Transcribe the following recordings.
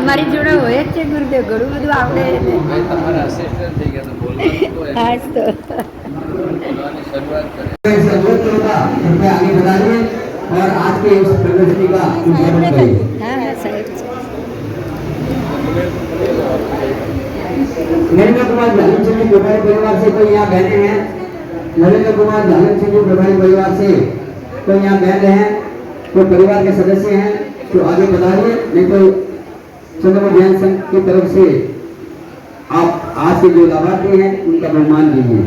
મારી જોડે હોય જ છે ગુરુદેવ, ઘણું બધું આવડે. હા તો आगे बढ़ाइए और आज के इस प्रदर्शनी का उद्घाटन करिए। हाँ हाँ साहेब. नरेंद्र कुमार झालनचंदी प्रभारी परिवार से कोई यहाँ बहने हैं? नरेंद्र कुमार झालनचंदी प्रभारी परिवार से कोई यहाँ बहन हैं, कोई परिवार के सदस्य हैं तो आगे बताइए, नहीं तो चंद्रमा ध्यान संघ की तरफ से आप आज के जो लाभार्थी हैं उनका सम्मान कीजिए।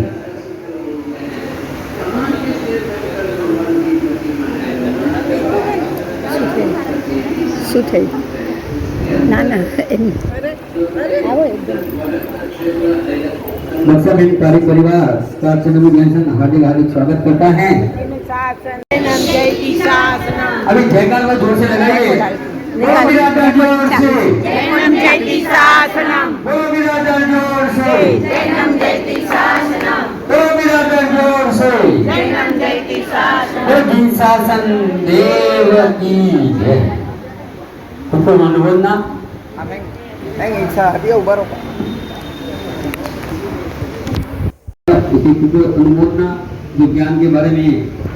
શું થયું? ના ના આવો એકદમ. मत्स्यबेन पारिक परिवार का चंद्रमा ध्यान संघ हार्दिक हार्दिक स्वागत करता है। अभी जयकार में जोर से लगाइए। बोलो विराजमान जोर से। जैनम जयति शासनम। बोलो विराजमान जोर से। जैनम जयति शासनम। बोलो विराजमान जोर से। जैनम जयति शासनम। बोलो शासन देव की जय। ऊपर मानो बोलना। नहीं इच्छा अभी ऊपर अनुमोदना जो ज्ञान के बारे में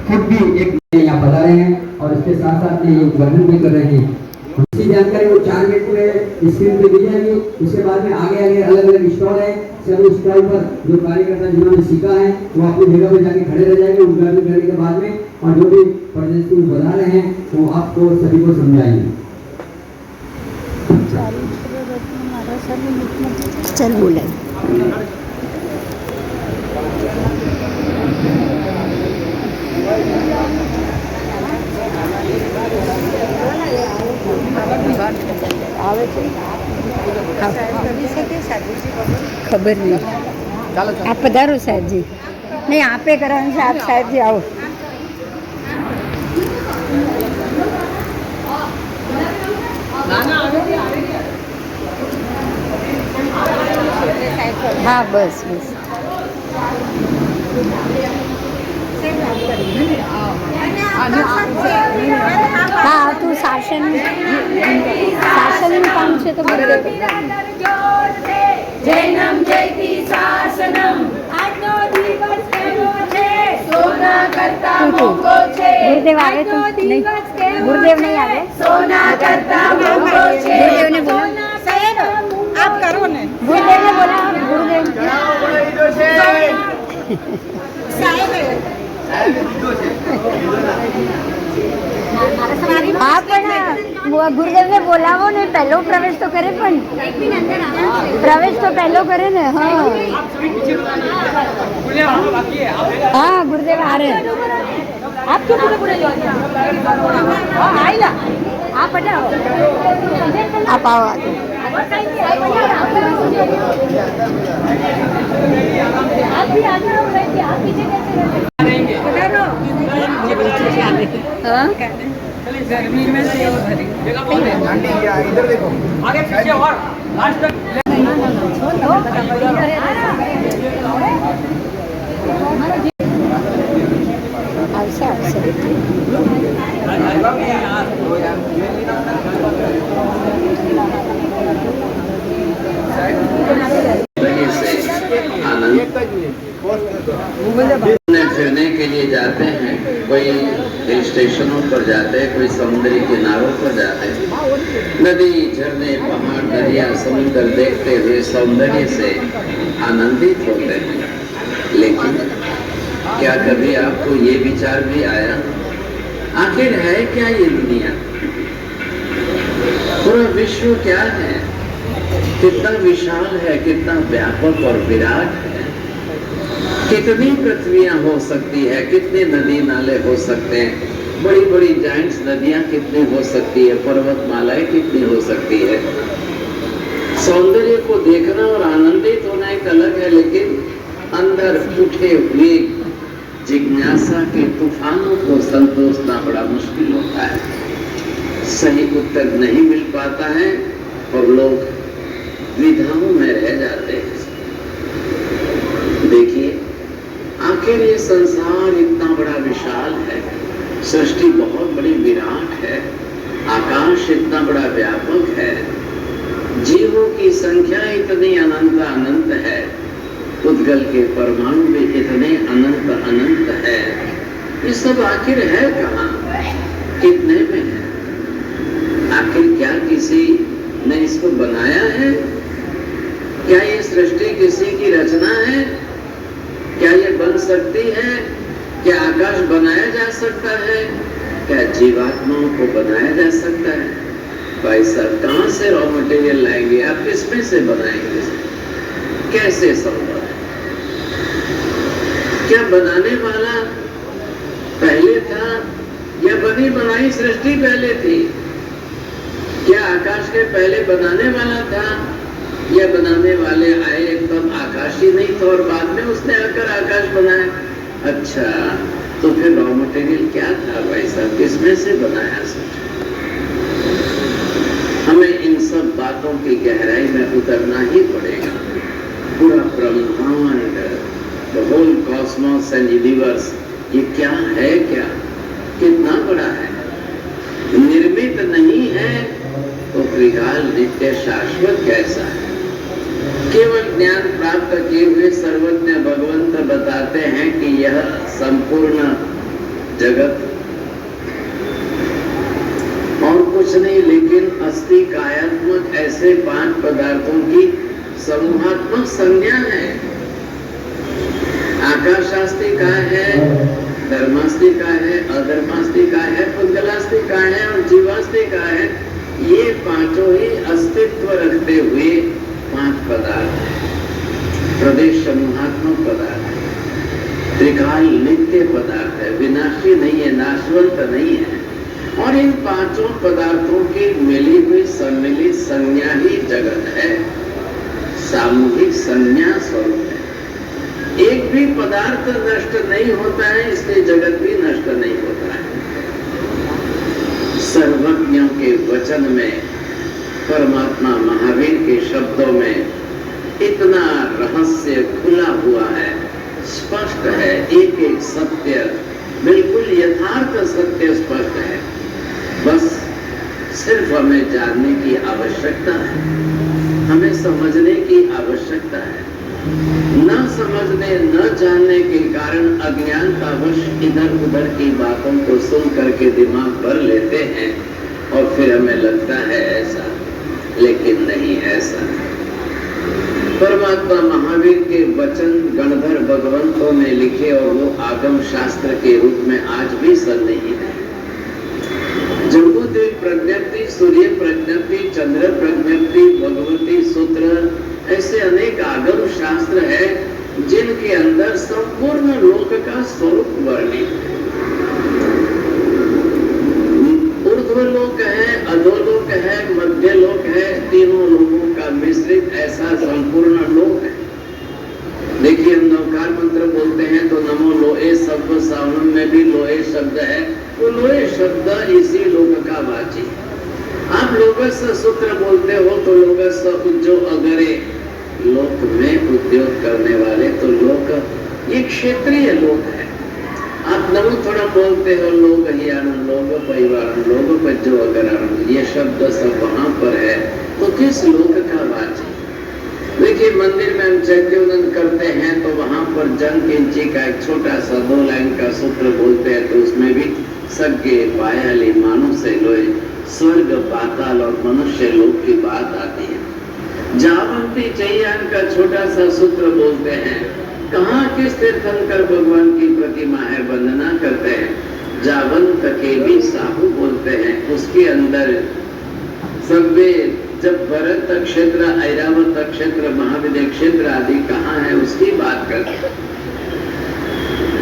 खुद भी एक यहाँ बता रहे हैं और इसके साथ साथ में ये वर्णन भी कर रहे हैं। इसकी जानकारी वो 4 मिनट में स्क्रीन पे दी जाएगी। उसके बाद में आगे आगे अलग अलग स्टॉल है, सभी स्टॉल पर जो कार्यकर्ता जिन्होंने सीखा है वो अपनी जगह पर जाके खड़े रह जाएंगे उद्घाटन करने के बाद में, और जो भी प्रदर्शन बता रहे हैं वो आपको सभी को समझाएंगे। चल बोला. આવે છે ખબર નહીં. આપ પધારો સાહેબજી. નહીં આપે કરવાનું છે, આપ સાહેબજી આવો. હા બસ બસ. હા તું શાસન શાસનનું કામ છે તો બધે. जैनम जयति शासनम। આજનો દિવસ કેવો છે? સોના કરતા મોંઘો છે। ગુરુદેવ આવે તો નહીં, ગુરુદેવ નહીં આવે. સોના કરતા મોંઘો છે। ગુરુદેવને બોલાવો. आप करो ने ગુરુદેવને બોલાવો. ગુરુદેવ હા પણ ગુરુદેવને બોલાવો ને, પહેલો પ્રવેશ તો કરે. પણ પ્રવેશ તો પહેલો કરે ને. હા હા ગુરુદેવ आ रहे हैं. आप क्यों पूरे पूरे आइला आप हटाओ. आप आओ आगे. आप भी आगे रहो, बैठिए. आप पीछे कैसे हाँ गर्मी में से इधर देखो आगे पीछे और लास्ट तक आवश्य आवश्य. फिरने के लिए जाते हैं, कोई हिल स्टेशनों पर जाते हैं, कोई समुद्री किनारों पर जाते हैं, नदी झरने पहाड़ दरिया समुद्र देखते हुए सौंदर्य से आनंदित होते हैं। लेकिन क्या कभी आपको ये विचार भी आया, आखिर है क्या ये दुनिया? पूरा विश्व क्या है? कितना विशाल है, कितना व्यापक और विराट है। कितनी पृथ्वियां हो सकती है, कितने नदी नाले हो सकते हैं, बड़ी बड़ी जाइंट्स नदियां कितनी हो सकती है, पर्वतमालाएं कितनी हो सकती है। सौंदर्य को देखना और आनंदित होना एक अलग है, लेकिन अंदर उठे हुए जिज्ञासा के तूफानों को संतोषना बड़ा मुश्किल होता है। सही उत्तर नहीं मिल पाता है और लोग द्विधाओं में रह जाते हैं। देखिए, आखिर ये संसार इतना बड़ा विशाल है, सृष्टि बहुत बड़ी विराट है, आकाश इतना बड़ा व्यापक है, जीवों की संख्या इतनी अनंत अनंत है, उद्गल के परमाणु भी इतने अनंत अनंत है, ये सब आखिर है कहाँ, कितने में है? आखिर क्या किसी ने इसको बनाया है? क्या ये सृष्टि किसी की रचना है? क्या ये बन सकती है? क्या आकाश बनाया जा सकता है? क्या जीवात्माओं को बनाया जा सकता है? भाई साहब, कहाँ से रॉ मटेरियल लाएंगे आप? किसमें से बनाएंगे? कैसे संभव है? क्या बनाने वाला पहले था या बनी बनाई सृष्टि पहले थी? क्या आकाश के पहले बनाने वाला था या बनाने वाले आए तब आकाश ही नहीं था और बाद में उसने आकर आकाश बनाया? अच्छा, तो फिर रॉ मटेरियल क्या था भाई साहब? किसमें से बनाया सब? हमें इन सब बातों की गहराई में उतरना ही पड़ेगा। पूरा ब्रह्मांड, the whole cosmos and universe, ये क्या है? क्या कितना बड़ा है? निर्मित नहीं है तो त्रिकाल नित्य शाश्वत कैसा है? केवल ज्ञान प्राप्त किए हुए सर्वज्ञ भगवंत बताते हैं कि यह संपूर्ण जगत और कुछ नहीं लेकिन अस्थि कायात्मक ऐसे 5 पदार्थों की समूहात्मक संज्ञा है। आकाशास्ति का है, धर्मास्ति का है, अधर्मास्ति का है, पुद्गलास्ति का है और जीवास्ति का है। ये पांचों ही अस्तित्व रखते हुए 5 पदार्थ है। प्रदेश समूहात्मक पदार्थ है, त्रिकाल नित्य पदार्थ है, विनाशी नहीं है, नाशवंत नहीं है। और इन 5 पदार्थों की मिली हुई सम्मिलित संज्ञा ही जगत है, सामूहिक संज्ञा स्वरूप है। एक भी पदार्थ नष्ट नहीं होता है, इसलिए जगत भी नष्ट नहीं होता है। सर्वज्ञों के वचन में, परमात्मा महावीर के शब्दों में इतना रहस्य खुला हुआ है, स्पष्ट है, एक एक सत्य बिल्कुल यथार्थ सत्य स्पष्ट है। बस सिर्फ हमें जानने की आवश्यकता है, हमें समझने की आवश्यकता है। न समझने न जानने के कारण अज्ञानतावश इधर उधर की बातों को सुन करके दिमाग भर लेते हैं और फिर हमें लगता है ऐसा, लेकिन नहीं ऐसा। परमात्मा महावीर के वचन गणधर भगवंतों ने लिखे और वो आगम शास्त्र के रूप में आज भी सन्निहित है। जम्बूद्वीप प्रज्ञप्ति, सूर्य प्रज्ञप्ति, चंद्र प्रज्ञप्ति, भगवती सूत्र, ऐसे अनेक आगम शास्त्र है जिनके अंदर संपूर्ण लोक का स्वरूप वर्णित है। ऊर्ध्वलोक है, अधोलोक है, मध्य लोक है, तीनों लोकों का मिश्रित ऐसा संपूर्ण लोक है। देखिए, हम नवकार मंत्र बोलते हैं तो नमो लोहे शब्द, सावनम में भी लोहे शब्द है। वो लोहे शब्द इसी लोक का वाची। आप लोगस सूत्र बोलते हो तो लोगस उज्जो अगरे, लोक में उद्योग करने वाले, तो लोक ये क्षेत्रीय लोक है। आप नमो थोड़ा बोलते हो, लोग हियानंद, लोग परिवार, लोग बज्जो अगरानंद, ये शब्द सब वहां पर है, तो किस लोक का वाची? देखिए, मंदिर में हम चैत्योदन करते हैं तो वहां पर जन किंची का एक छोटा सा 2 लाइन का सूत्र बोलते हैं, तो उसमें भी सज्ञे पायाली मानुष लोए, स्वर्ग पाताल और मनुष्य लोक की बात आती है। जावंती चैयान का छोटा सा सूत्र बोलते हैं, कहाँ किस तीर्थंकर भगवान की प्रतिमा है, वंदना करते हैं। जावंत के भी साहू बोलते हैं, उसके अंदर सब्बे, जब भरत क्षेत्र, ऐरावत क्षेत्र, महाविद्य क्षेत्र आदि कहाँ है उसकी बात करते हैं।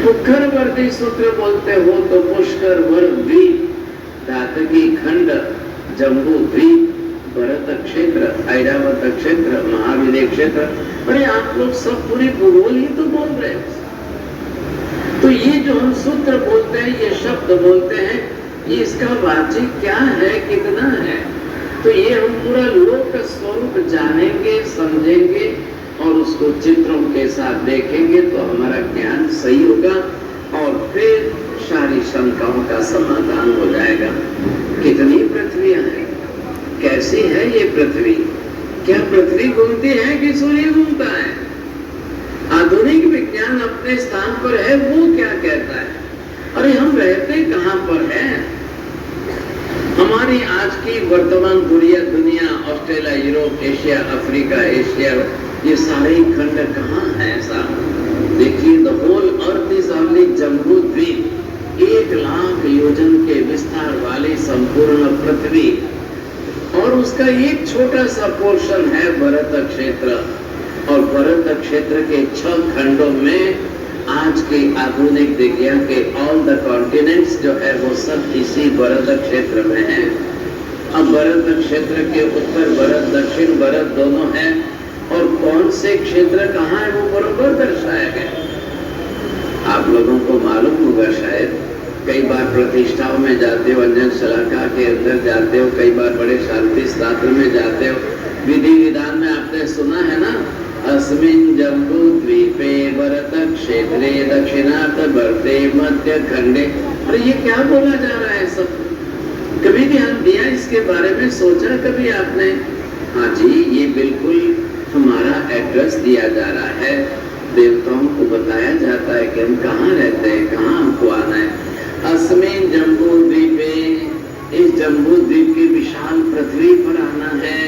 पुष्करवर्ती सूत्र बोलते हो तो पुष्कर वर द्वीप, धातकी खंड, जम्बू द्वीप, भरत क्षेत्र, ऐरावत क्षेत्र, महाविद्य क्षेत्र। अरे आप लोग सब पूरी भूगोल ही तो बोल रहे हो। तो ये जो हम सूत्र बोलते हैं, ये शब्द बोलते हैं, ये इसका वाची क्या है, कितना है? तो ये हम पूरा लोक स्वरूप जानेंगे, समझेंगे और उसको चित्रों के साथ देखेंगे तो हमारा ज्ञान सही होगा। और फिर सारी शंकाओं का समाधान हो जाएगा। कितनी पृथ्वियां हैं, कैसी है ये पृथ्वी, क्या पृथ्वी घूमती है कि सूर्य घूमता है? आधुनिक विज्ञान अपने स्थान पर है, वो क्या कहता है? अरे हम रहते कहां पर हैं? हमारी आज की वर्तमान दुनिया Australia, Europe, Asia, Africa, Asia, ये सारे खंड कहाँ है साहब? देखिए, the whole earth is only Jambu Dvipa, 1 lakh योजन के विस्तार वाली संपूर्ण पृथ्वी, और उसका एक छोटा सा पोर्शन है भरत क्षेत्र, और भरत क्षेत्र के 6 खंडों में आज के आधुनिक विज्ञान के ऑल द कॉन्टिनेंट्स जो है वो सब इसी भरत क्षेत्र में है। अब भरत क्षेत्र के उत्तर भरत, दक्षिण भरत दोनों है, और कौन से क्षेत्र कहाँ है वो बरोबर दर्शाया गया। आप लोगों को मालूम होगा शायद, कई बार प्रतिष्ठाओं में जाते हो, अंजन शलाका के अंदर जाते हो, कई बार बड़े शांति स्थात्र में जाते हो, विधि विधान में आपने सुना है ना, अस्मिन् जम्बू द्वीपे भरत क्षेत्रे दक्षिणार्थ भरते मध्य खंडे। अरे ये क्या बोला जा रहा है सब? कभी ध्यान दिया इसके बारे में, सोचा कभी आपने? हाँ जी, ये बिल्कुल हमारा एड्रेस दिया जा रहा है, देवताओं को बताया जाता है कि हम कहाँ रहते हैं, कहाँ हमको आना है। अस्मिन् जम्बू द्वीपे, इस जम्बू द्वीप की विशाल पृथ्वी पर आना है।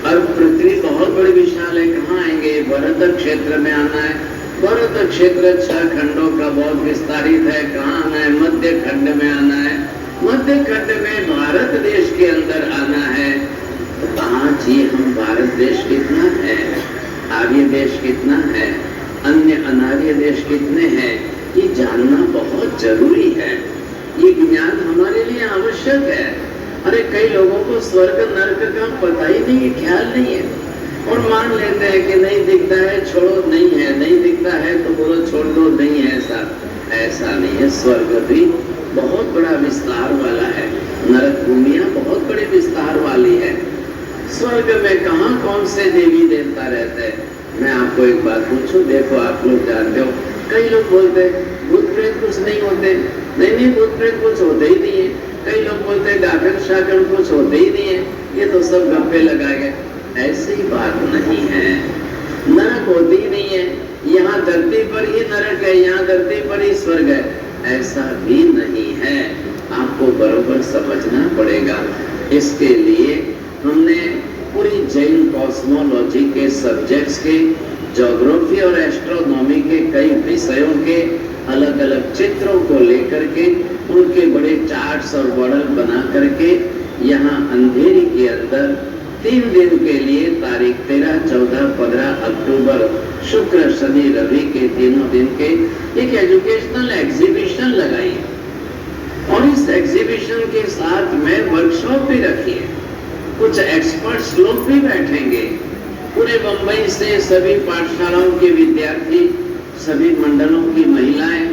और पृथ्वी बहुत बड़ी विशाल है, कहाँ आएंगे? भरत क्षेत्र में आना है। भरत क्षेत्र 6 खंडों का बहुत विस्तारित है, कहाँ आना है? मध्य खंड में आना है। मध्य खंड में भारत देश के अंदर आना है। तो आज ये हम भारत देश कितना है, आर्य देश कितना है, अन्य अनार्य देश कितने हैं, ये जानना बहुत जरूरी है। ये ज्ञान हमारे लिए आवश्यक है। अरे कई लोगों को स्वर्ग नरक का पता ही नहीं है, ख्याल नहीं है, और मान लेते हैं कि नहीं दिखता है छोड़ो, नहीं है, नहीं दिखता है तो बोलो छोड़ दो, नहीं है ऐसा नहीं है। स्वर्ग भी बहुत बड़ा विस्तार वाला है, नरक भूमियां बहुत बड़ी विस्तार वाली है। स्वर्ग में कहाँ कौन से देवी देवता रहते हैं? मैं आपको एक बात पूछूं, देखो आप लोग जानते हो, कई लोग बोलते हैं भूत प्रेत कुछ नहीं होते, नहीं भूत प्रेत कुछ होते ही नहीं है। कई लोग बोलते हैं डाकन शाकन कुछ होते ही नहीं है, ये तो सब गप्पे लगाए गए। ऐसी बात नहीं है, नरक होती ही नहीं है, यहाँ धरती पर ही नरक है, यहाँ धरती पर ही स्वर्ग है, ऐसा भी नहीं है। आपको बरोबर समझना पड़ेगा। इसके लिए हमने पूरी जैन कॉस्मोलॉजी के सब्जेक्ट्स के, ज्योग्राफी और एस्ट्रोनॉमी के कई विषयों के अलग अलग चित्रों को लेकर के, उनके बड़े चार्ट्स और मॉडल बना करके यहाँ अंधेरी के अंदर 3 दिन के लिए तारीख 13, 14, 15 अक्टूबर, शुक्र, शनि, रवि के तीनों दिन के एक एजुकेशनल एग्जीबिशन लगाई, और इस एग्जीबिशन के साथ में वर्कशॉप भी रखी है। कुछ एक्सपर्ट्स लोग भी बैठेंगे, पूरे बंबई से सभी पाठशालाओं के विद्यार्थी, सभी मंडलों की महिलाएं,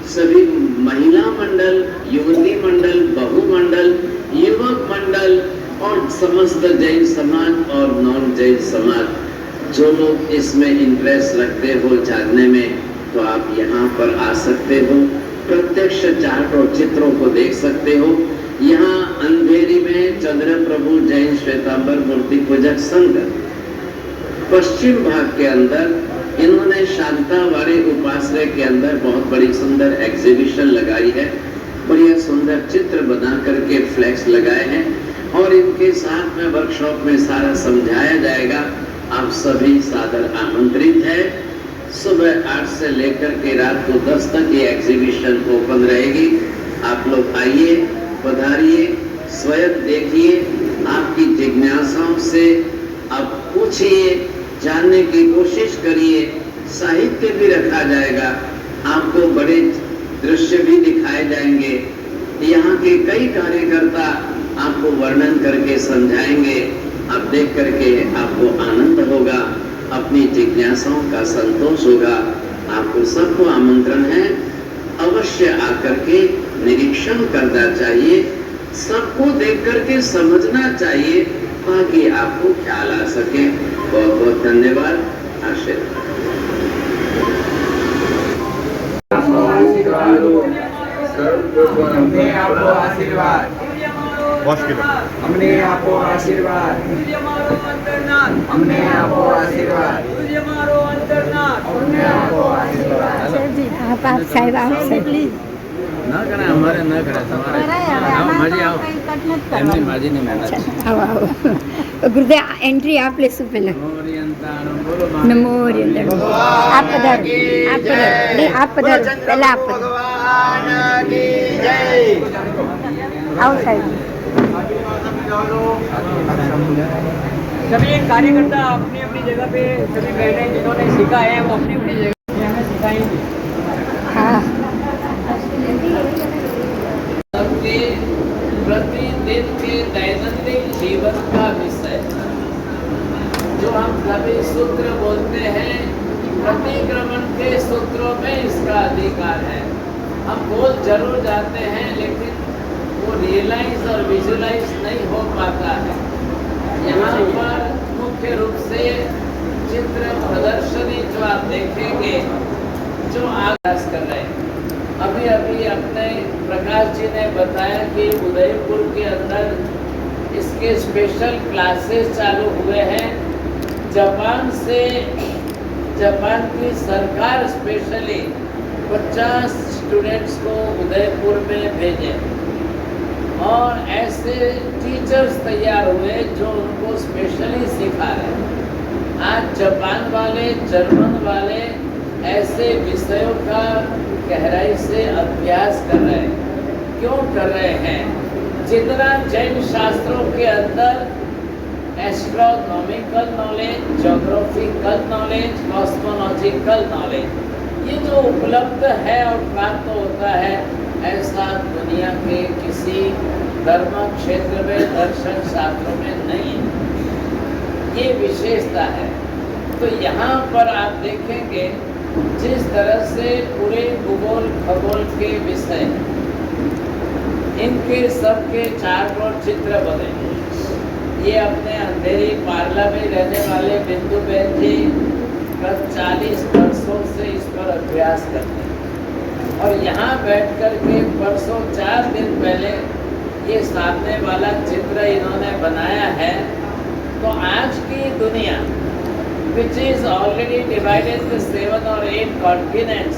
सभी महिला मंडल, युवती मंडल, बहु मंडल, युवक मंडल और समस्त जैन समाज और नॉन जैन समाज, जो लोग इसमें इंटरेस्ट रखते हो जानने में, तो आप यहाँ पर आ सकते हो, प्रत्यक्ष चार्ट और चित्रों को देख सकते हो। यहाँ अंधेरी में चंद्र प्रभु जैन श्वेतांबर मूर्ति पूजक संघ पश्चिम भाग के अंदर इन्होंने शांतावारी उपाश्रय के अंदर बहुत बड़ी सुंदर एग्जीबिशन लगाई है, बढ़िया सुंदर चित्र बना करके फ्लैक्स लगाए हैं, और इनके साथ में वर्कशॉप में सारा समझाया जाएगा। आप सभी सादर आमंत्रित है। सुबह 8 से लेकर के रात को 10 तक ये एग्जीबिशन ओपन रहेगी। आप लोग आइए, पधारिए, स्वयं देखिए, आपकी जिज्ञासाओं से आप पूछिए, जानने की कोशिश करिए। साहित्य भी रखा जाएगा, आपको बड़े दृश्य भी दिखाए जाएंगे। यहाँ के कई कार्यकर्ता आपको वर्णन करके समझाएंगे। आप देख करके आपको आनंद होगा, अपनी जिज्ञासाओं का संतोष होगा। आपको सबको आमंत्रण है, अवश्य आकर के निरीक्षण करना चाहिए, सबको देख करके समझना चाहिए, ताकि आपको ख्याल आ सके। बहुत बहुत धन्यवाद। आशीर्वाद। हमने आपको आशीर्वाद हमने आपको आशीर्वाद हमने आपको आशीर्वाद हमने आपको आशीर्वाद सर जी आप साहेब आप सर प्लीज ન કરે અમારે ન કરે તમારે આવો માજી આવો એમની માજીની મહેનત આવો આવો ગુરુદેવ એન્ટ્રી આપ લેશું પહેલા ઓરિયન્તાણો બોલો નમો ઓરિયન્તાણો આપ પધારો નહીં આપ પધારો પહેલા આપ પધારો भगवान की जय આવો સાહેબ सभी कार्यकर्ता अपनी अपनी जगह पे सभी बहनें जिन्होंने सीखा है वो अपनी अपनी जगह पे हमें सिखाएंगे हाँ सबके प्रतिदिन के दैनंदिन जीवन का विषय जो हम सभी सूत्र बोलते हैं, प्रतिक्रमण के सूत्रों में इसका अधिकार है। हम बोल जरूर जाते हैं लेकिन वो रियलाइज और विजुलाइज नहीं हो पाता है। यहाँ पर मुख्य रूप से चित्र प्रदर्शनी जो आप देखेंगे जो आगाज कर रहे हैं। अभी अभी अपने प्रकाश जी ने बताया कि उदयपुर के अंदर इसके स्पेशल क्लासेस चालू हुए हैं। जापान की सरकार स्पेशली 50 स्टूडेंट्स को उदयपुर में भेजे और ऐसे टीचर्स तैयार हुए जो उनको स्पेशली सिखा रहे हैं। आज जापान वाले, जर्मन वाले ऐसे विषयों का गहराई से अभ्यास कर रहे हैं। क्यों कर रहे हैं? जितना जैन शास्त्रों के अंदर astronomical knowledge, geographical knowledge, cosmological knowledge ये जो उपलब्ध है और प्राप्त होता है, ऐसा दुनिया के किसी धर्म क्षेत्र में, दर्शन शास्त्रों में नहीं है। ये विशेषता है। तो यहाँ पर आप देखेंगे जिस तरह से पूरे भूगोल खगोल के विषय इनके सबके चार्ट चित्र बने। ये अपने अंधेरी पार्ला में रहने वाले बिंदु बहन जी गत 40 वर्षों से इस पर अभ्यास करते हैं और यहाँ बैठ कर के परसों 4 दिन पहले ये सामने वाला चित्र इन्होंने बनाया है। तो आज की दुनिया which is already divided into 7 or 8 continents,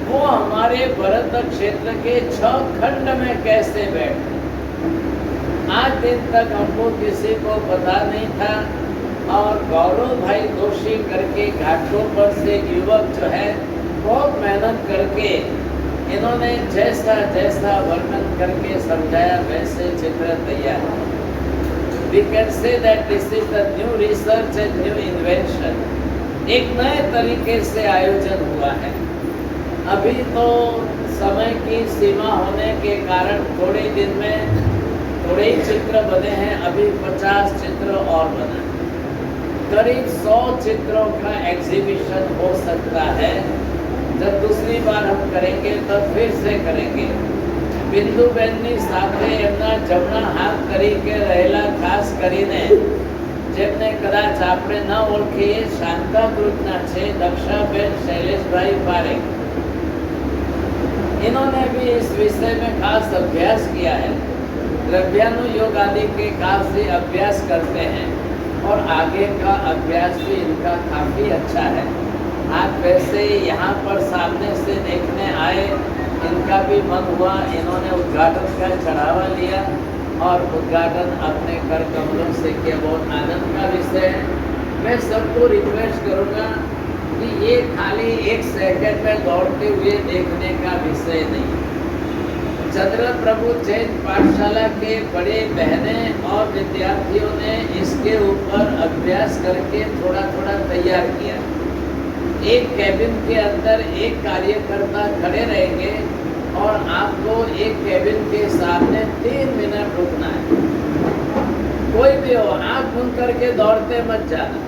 वो हमारे भरत क्षेत्र के 6 खंड में कैसे बैठे? आज दिन तक हमको किसी को पता नहीं था और गौरव भाई दोषी करके घाटों पर से युवक जो है बहुत मेहनत करके इन्होंने जैसा जैसा वर्णन करके समझाया वैसे चित्र तैयार। We can say that this is the new research and new invention. एक नए तरीके से आयोजन हुआ है। अभी तो समय की सीमा होने के कारण थोड़े दिन में थोड़े ही चित्र बने हैं। अभी 50 चित्र और बना है। करीब 100 चित्रों का एग्जीबिशन हो सकता है। जब दूसरी बार हम करेंगे तब फिर से करेंगे। બિંદુ બેનની સાથે એમના જમણા હાથ તરીકે રહેલા ખાસ કરીને જેમને કદાચ આપણે ન ઓળખીએ શાંતાકૃતના છે દક્ષાબેન શૈલેષભાઈ પારેખ। इन्होंने भी इस विषय में खास अभ्यास किया है। द्रव्यानुयोग आदि के काफी अभ्यास करते हैं और आगे का अभ्यास भी इनका काफी अच्छा है। आप वैसे यहाँ पर सामने से देखने आए, इनका भी मन हुआ। इन्होंने उद्घाटन का चढ़ावा लिया और उद्घाटन अपने कर कमलों से किया। बहुत आनंद का विषय है। मैं सबको रिक्वेस्ट करूँगा कि ये खाली 1 सेकंड में दौड़ते हुए देखने का विषय नहीं। चंद्र प्रभु जैन पाठशाला के बड़े बहनें और विद्यार्थियों ने इसके ऊपर अभ्यास करके थोड़ा थोड़ा तैयार किया। एक कैबिन के अंदर एक कार्यकर्ता खड़े रहेंगे और आपको एक कैबिन के सामने 3 मिनट रुकना है। कोई भी हो, आँख बंद करके दौड़ते मत जाना।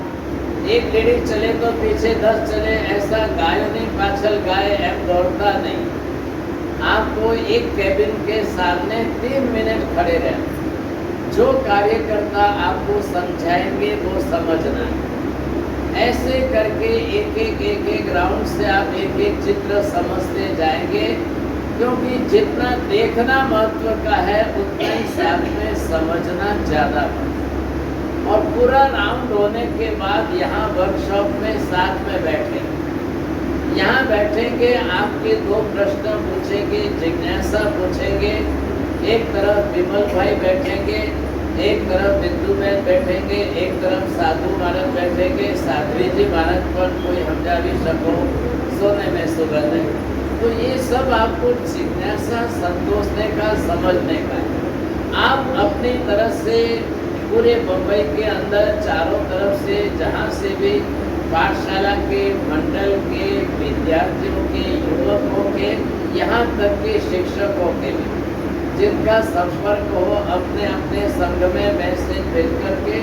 एक लेडी चले तो पीछे 10 चले, ऐसा गायों नहीं पाछल गाय एम दौड़ता नहीं। आपको एक कैबिन के सामने 3 मिनट खड़े रहना। जो कार्यकर्ता आपको समझाएंगे वो समझना है। ऐसे करके एक एक राउंड से आप एक एक चित्र समझते जाएंगे क्योंकि जितना देखना महत्व का है उतना ही साथ में समझना ज़्यादा महत्व। और पूरा राउंड होने के बाद यहाँ वर्कशॉप में साथ में बैठेंगे। यहाँ बैठेंगे, आपके दो प्रश्न पूछेंगे, जिज्ञासा पूछेंगे। एक तरफ विमल भाई बैठेंगे, एक तरफ बिंदु बहन बैठेंगे, एक तरफ साधु महाराज बैठेंगे। साध्वी जी महाराज पर कोई हमजा भी सको, सोने में सुगंध है। तो ये सब आपको जिज्ञासा संतोषने का, समझने का है। आप अपनी तरफ से पूरे मुंबई के अंदर चारों तरफ से जहाँ से भी पाठशाला के, मंडल के, विद्यार्थियों के, युवकों के, यहाँ तक के शिक्षकों के भी जिनका संपर्क हो, अपने अपने संघ में मैसेज भेज करके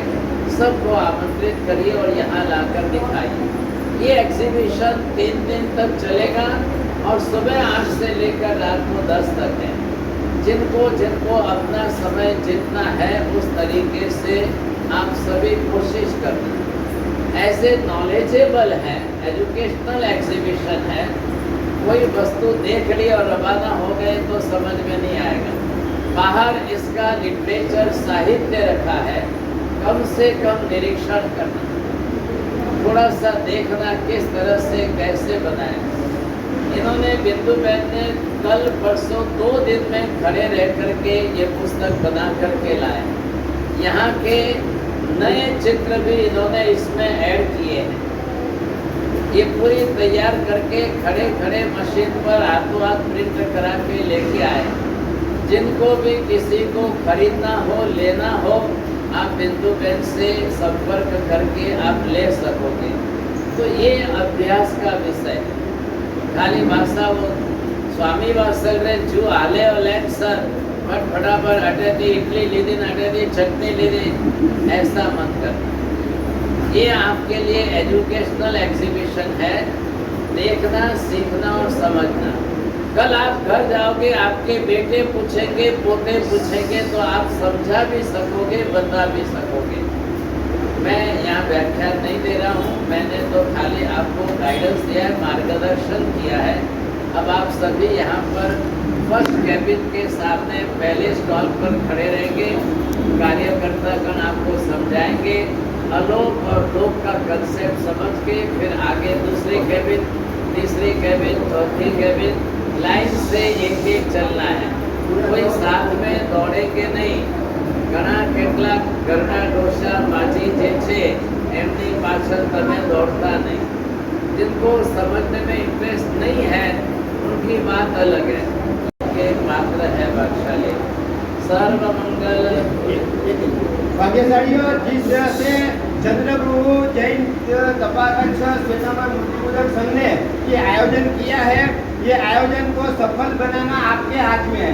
सबको आमंत्रित करिए और यहाँ लाकर दिखाइए। ये एग्जीबिशन 3 दिन तक चलेगा और सुबह 8 से लेकर रात को 10 तक है। जिनको अपना समय जितना है उस तरीके से आप सभी कोशिश करना। ऐसे नॉलेजेबल है, एजुकेशनल एग्जीबिशन है। कोई वस्तु देख ली और रवाना हो गए तो समझ में नहीं आएगा। बाहर इसका लिटरेचर, साहित्य रखा है। कम से कम निरीक्षण करना, थोड़ा सा देखना किस तरह से कैसे बनाए। इन्होंने, बिंदु बहन ने कल परसों 2 दिन में खड़े रह करके ये पुस्तक बना करके लाए। यहाँ के नए चित्र भी इन्होंने इसमें ऐड किए हैं। ये पूरी तैयार करके खड़े खड़े मशीन पर हाथों हाथ प्रिंट करा के लेके आए। जिनको भी किसी को खरीदना हो, लेना हो, आप बिंदु बहन से संपर्क करके आप ले सकोगे। तो ये अभ्यास का विषय है। खाली भाषा वो स्वामी वासल रे जो आले ओलेन सर बट फटाफट अटे दी इडली ली दी, अटे दी चटनी ली दी, ऐसा मत कर। ये आपके लिए एजुकेशनल एग्जीबिशन है, देखना, सीखना और समझना। कल आप घर जाओगे, आपके बेटे पूछेंगे, पोते पूछेंगे तो आप समझा भी सकोगे, बता भी सकोगे। मैं यहाँ व्याख्यान नहीं दे रहा हूँ, मैंने तो खाली आपको गाइडेंस दिया है, मार्गदर्शन किया है। अब आप सभी यहाँ पर फर्स्ट कैबिन के सामने पहले स्टॉल पर खड़े रहेंगे। कार्यकर्तागण आपको समझाएंगे, अलोक और लोक का कंसेप्ट समझ के फिर आगे दूसरी कैबिन, तीसरी कैबिन, चौथी कैबिन, लाइन से एक चलना है। कोई साथ में दौड़ेंगे नहीं। घણા કેટલાક ઘરના ડોસા માજી જે છે એમની પાછળ તમે દોડતા નહીં। जिनको समझने में इंटरेस्ट नहीं है उनकी बात अलग है। के पात्र है भाग्यशाली। सर्वमंगल भाग्यशालियों, जिस तरह से चंद्रप्रभु जैन तपाकक्ष श्वेतांबर मूर्तिपूजक संघ ने ये आयोजन किया है, ये आयोजन को सफल बनाना आपके हाथ में है।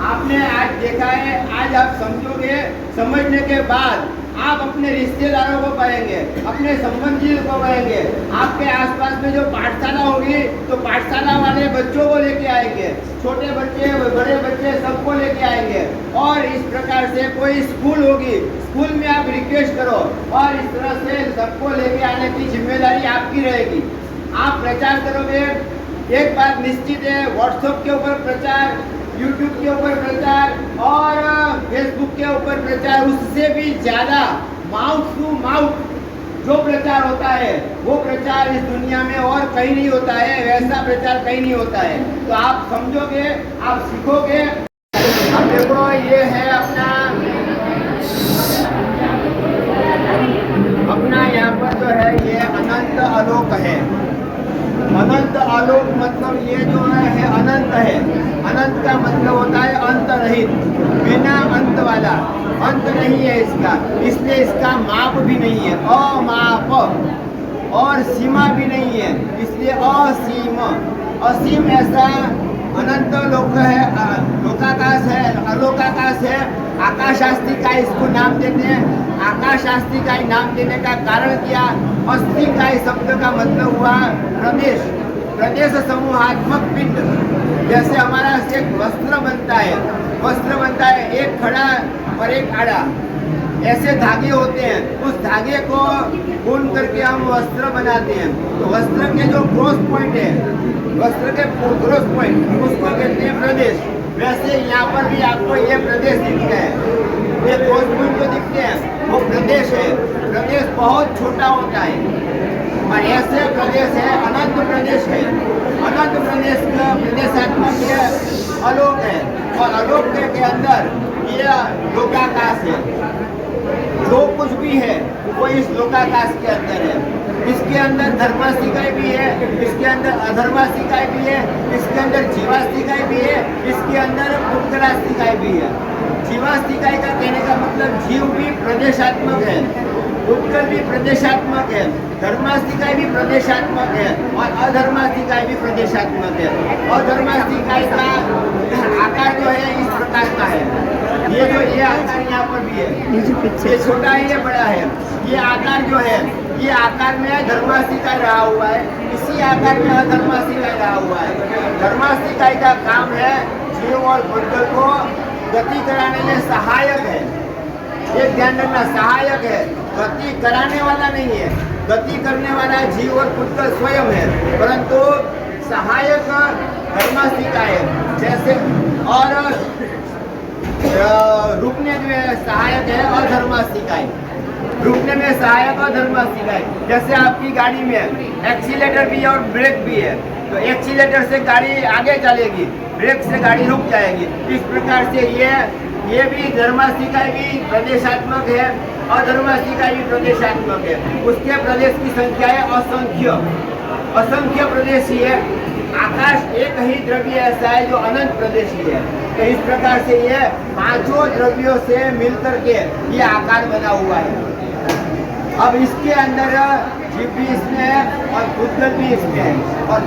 आपने आज देखा है, आज आप समझोगे, समझने के बाद आप अपने रिश्तेदारों को पाएंगे, अपने संबंधियों को पाएंगे। आपके आसपास में जो पाठशाला होगी तो पाठशाला वाले बच्चों को लेके आएंगे, छोटे बच्चे, बड़े बच्चे, सबको लेके आएंगे। और इस प्रकार से कोई स्कूल होगी, स्कूल में आप रिक्वेस्ट करो और इस तरह से सबको लेके आने की जिम्मेदारी आपकी रहेगी। आप प्रचार करोगे, एक बात निश्चित है, व्हाट्सएप के ऊपर प्रचार, यूट्यूब के ऊपर प्रचार और फेसबुक के ऊपर प्रचार, उससे भी ज़्यादा माउथ टू माउथ जो प्रचार होता है वो प्रचार इस दुनिया में और कहीं नहीं होता है। वैसा प्रचार कहीं नहीं होता है। तो आप समझोगे, आप सीखोगे। अब देखो, ये है अपना यहाँ पर जो है ये अनंत आलोक है। अनंत आलोक मतलब ये जो है अनंत है। अनंत का मतलब होता है अंत रहित, बिना अंत वाला। अंत नहीं है इसका, इसलिए इसका माप भी नहीं है, अमाप, और सीमा भी नहीं है, इसलिए असीम। असीम ऐसा अनंत लोक है, लोकाकाश है, अलोकाकाश है। आकाशास्ति का इसको नाम देते हैं। आकाशास्ति का नाम देने का कारण क्या? अस्थि का इस शब्द का मतलब हुआ प्रदेश, प्रदेश समूहात्मक पिंड। जैसे हमारा एक वस्त्र बनता है, वस्त्र बनता है एक खड़ा और एक आड़ा, ऐसे धागे होते हैं, उस धागे को बुन करके हम वस्त्र बनाते हैं। तो वस्त्र के जो क्रॉस पॉइंट है, वस्त्र के क्रॉस पॉइंट उसको कहते हैं प्रदेश। वैसे यहाँ पर भी आपको ये प्रदेश दिखते हैं, ये क्रॉस पॉइंट जो दिखते हैं वो प्रदेश है। प्रदेश बहुत छोटा होता है और ऐसे प्रदेश है, अनंत प्रदेश है। अनंत प्रदेश का प्रदेशात्मक ये आलोक है और आलोक के अंदर ये लोकाकाश है। जो कुछ भी है वो इस लोकाकाश के अंदर है। इसके अंदर धर्मास्तिकाएं भी है, इसके अंदर अधर्मास्तिकाएं भी है, इसके अंदर जीवास्तिकाएं भी है, इसके अंदर पुद्गलास्तिकाएं भी है। जीवास्तिकाएं का कहने का मतलब जीव भी प्रदेशात्मक है, पुद्गल भी प्रदेशात्मक है, धर्मास्तिकाएं भी प्रदेशात्मक है और अधर्मास्तिकाएं भी प्रदेशात्मक है। अधर्मास्तिकाएं का आकार जो है इस प्रकार का है। ये जो ये आकार यहाँ पर भी है, ये छोटा है ये बड़ा है। ये आकार जो है ये आकार में धर्मास्तिकाएं रहा हुआ है, इसी आकार में अधर्मास्तिकाएं रहा हुआ है। धर्मास्तिकाएं का काम है जीव और पुद्गल को गति कराने में सहायक है। ये ध्यान रखना, सहायक है, गति कराने वाला नहीं है। गति करने वाला जीव और पुद्गल स्वयं है, परंतु सहायक धर्मास्तिकाएं है। जैसे और रुकने में सहायक है अधर्मास्तिकाएं, रुकने में सहायक अधर्मास्तिकाएं। जैसे आपकी गाड़ी में एक्सीलेटर भी है और ब्रेक भी है, तो एक्सीलेटर से गाड़ी आगे चलेगी, ब्रेक से गाड़ी रुक जाएगी। इस प्रकार से ये भी धर्मास्तिकाएं भी प्रदेशात्मक है और धर्मास्तिकाएं भी प्रदेशात्मक है। उसके प्रदेश की संख्या है असंख्य, असंख्य प्रदेशी है। आकाश एक ही द्रव्य ऐसा है जो अनंत प्रदेशी है। तो इस प्रकार से ये पांचों द्रव्यों से मिलकर के ये आकार बना हुआ है। अब इसके अंदर जीव भी इसमें है और पुद्गल भी इसमें है और